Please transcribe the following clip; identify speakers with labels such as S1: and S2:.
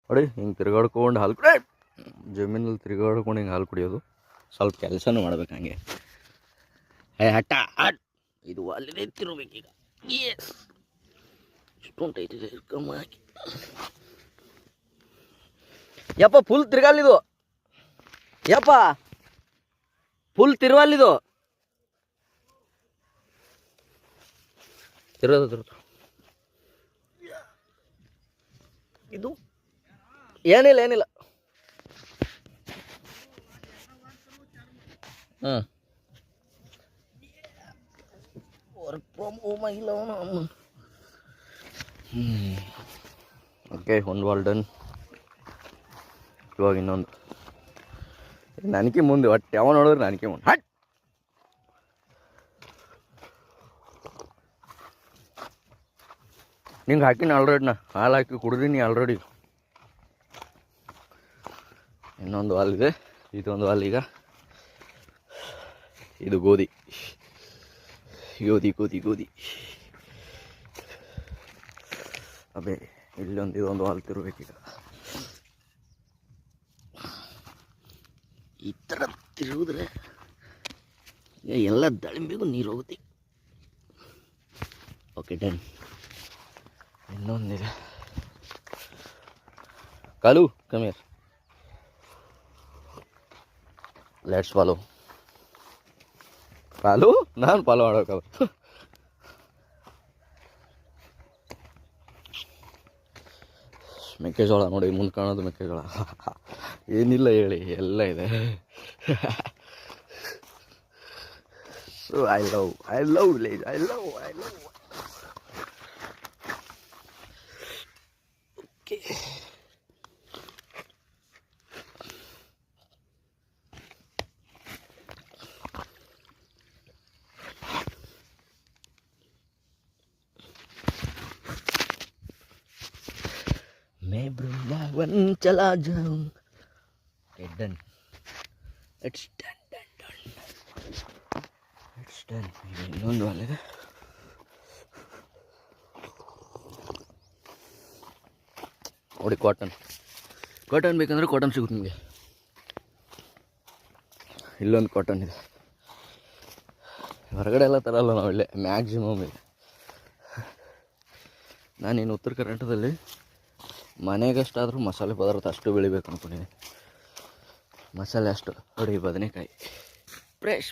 S1: ನೋಡಿ ಹಿಂಗೆ ತಿರ್ಗಾಡ್ಕೊಂಡು ಹಾಲು ಕುಡಿ, ಜಮೀನಲ್ಲಿ ತಿರ್ಗಾಡ್ಕೊಂಡು ಹಿಂಗೆ ಹಾಲು ಕುಡಿಯೋದು. ಸ್ವಲ್ಪ ಕೆಲಸನೂ ಮಾಡ್ಬೇಕು ಹಂಗೆ. ಹಠ ಹಟ್ ಇದು ಅಲ್ಲೇ ತಿರ್ಬೇಕೀಗ. ಎಸ್ ಇಷ್ಟೊಂಟೈತಿದೆ ಕಮ್ಮ ಹಾಕಿ. ಯಪ್ಪ ಫುಲ್ ತಿರ್ಗಾಲಿದು, ಯಪ್ಪ ಫುಲ್ ತಿರುವಲ್ಲಿದು. ತಿರೋದು ಇದು ಏನಿಲ್ಲ. ಹಾಂ ವರ್ಕ್ ಫ್ರಮ್ ಹೋಮ್ ಆಗಿಲ್ಲ ಅವನು. ಓಕೆ, ಒಂದು ವಾಲ್ ಡನ್. ಇವಾಗ ಇನ್ನೊಂದು ನನಗೆ ಮುಂದೆ ಒಟ್ಟು ಯಾವ ನೋಡಿದ್ರೆ ನನಗೆ ಮುಂದೆ ಹಟ್. ನಿಂಗೆ ಹಾಕಿನಿ ಆಲ್ರೆಡಿ, ನಾ ಹಾಲು ಹಾಕಿ ಕುಡ್ದೀನಿ ಆಲ್ರೆಡಿ. ಇನ್ನೊಂದು ಹಾಲ್ ಇದೆ, ಇದೊಂದು ಹಾಲು. ಈಗ ಇದು ಗೋಧಿ. ಅಬೇ ಇಲ್ಲೊಂದು ಇದೊಂದು ಹಾಲು ತಿರ್ಬೇಕೀಗ. ಈ ಥರ ತಿರುಗಿದ್ರೆ ಎಲ್ಲ ದಾಳಿಂಬೆಗೂ ನೀರು ಹೋಗುತ್ತೆ. Okay done. ಇನ್ನೊಂದಿದೆ. ಕಾಲು ಕಮಿಯರ್, ಲೆಟ್ಸ್ ಫಾಲೋ. ಫಾಲೋ ನಾನು ಫಾಲೋ ಮಾಡೋಕ್ಕಲ್ಲ. ಮೆಕ್ಕೆಜೋಳ ನೋಡಿ, ಮುಂದೆ ಕಾಣೋದು ಮೆಕ್ಕೆಜೋಳ. ಏನಿಲ್ಲ ಹೇಳಿ, ಎಲ್ಲ ಇದೆ. So I love village. Okay, मैं वृंदावन चला जाऊं. डन. It's done. ಇನ್ನೊಂದು ಅಲ್ಲಿದೆ. ನೋಡಿ ಕಾಟನ್ ಬೇಕಂದ್ರೆ ಕಾಟನ್ ಸಿಗುತ್ತೆ ನಿಮಗೆ. ಇಲ್ಲೊಂದು ಕಾಟನ್ ಇದೆ. ಹೊರಗಡೆ ಎಲ್ಲ ತರಲ್ಲ ನಾವು, ಇಲ್ಲೇ ಮ್ಯಾಕ್ಸಿಮಮ್ ಇದೆ. ನಾನಿನ್ನು ಉತ್ತರ ಕರ್ನಾಟಕದಲ್ಲಿ ಮನೆಗಷ್ಟಾದರೂ ಮಸಾಲೆ ಪದಾರ್ಥ ಅಷ್ಟು ಬೆಳಿಬೇಕು ಅಂದ್ಕೊಂಡಿದ್ದೀನಿ. ಮಸಾಲೆ ಅಷ್ಟು ನೋಡಿ, ಬದನೆಕಾಯಿ ಫ್ರೆಶ್.